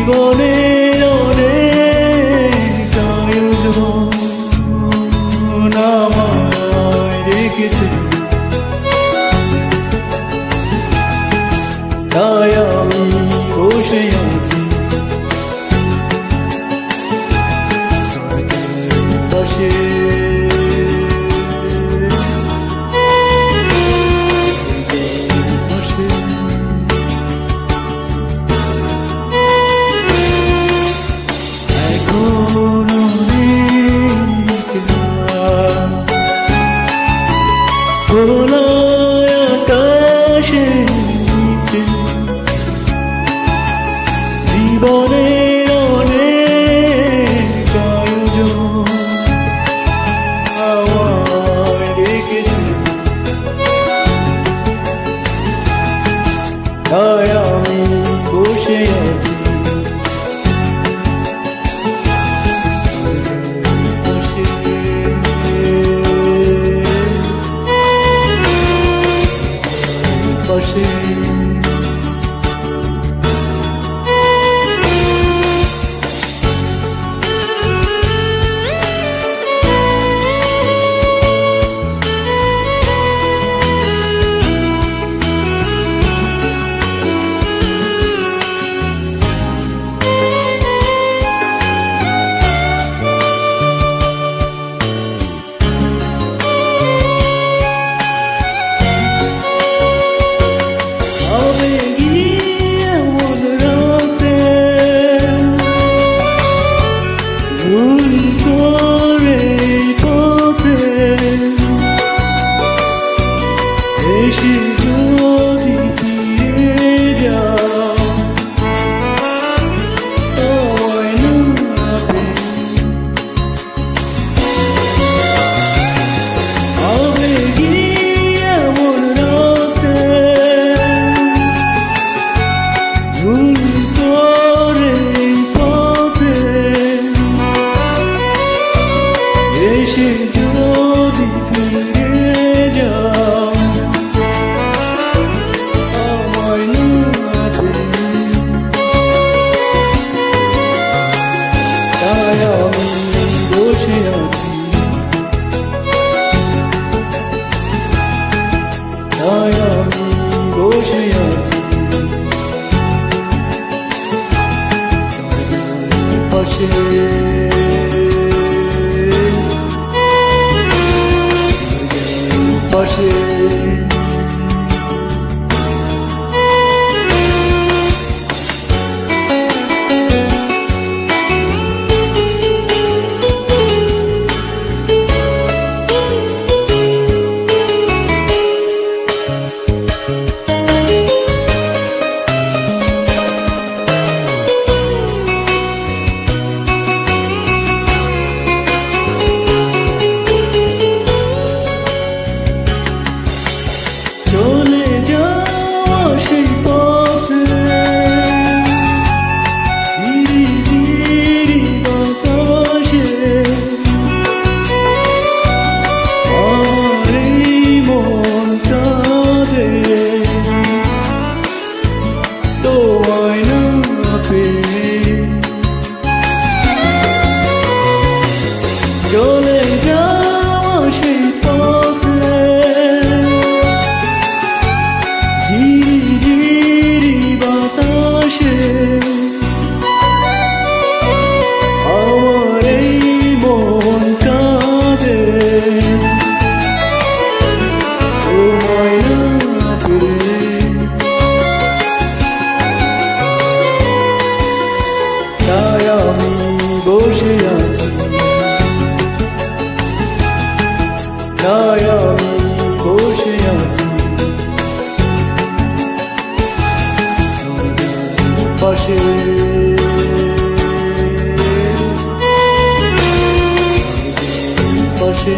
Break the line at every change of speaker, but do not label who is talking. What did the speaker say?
জীবনের অনেক আয়োজন আমায় রেখেছে, তাই আমি বসে আছি পাশে। খোলা আকাশের নিচে জীবনের অনেক আয়োজন আমায় রেখেছে, তাই আমি বসে আছি পাশে। এসে যদি ফিরে যাও আমায় না পেয়ে, আবেগী এমন রাতে ভুল করে পথে এসে যদি ফিরে যাও বসে আছি, তাই আমি বসে আছি পাশে। পাশে চলে যাওয়া সেই পথে ধীরে বাতাসে আমার এই মন কাঁদে তোমায় না পেয়ে। চলে যাওয়া সেই পথে ঝিরি বাতাসে আমার এই মন কাঁদে তোমায় না পেয়ে। তাই আমি বসে আছি, তাই আমি বসে আছি পাশে। পাশে